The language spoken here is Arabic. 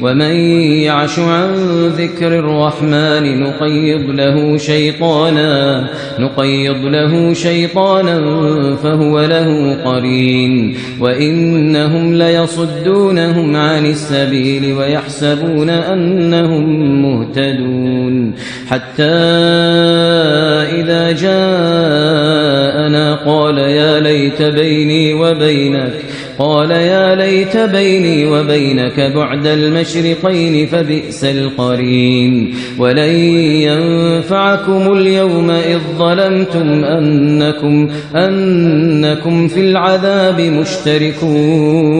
ومن يعش عن ذكر الرحمن نقيض له شيطانا فهو له قرين وإنهم ليصدونهم عن السبيل ويحسبون أنهم مهتدون حتى إذا جاءنا قال يا ليت بيني وبينك بعد المشرقين فبئس القرين ولن ينفعكم اليوم إذ ظلمتم أنكم في العذاب مشتركون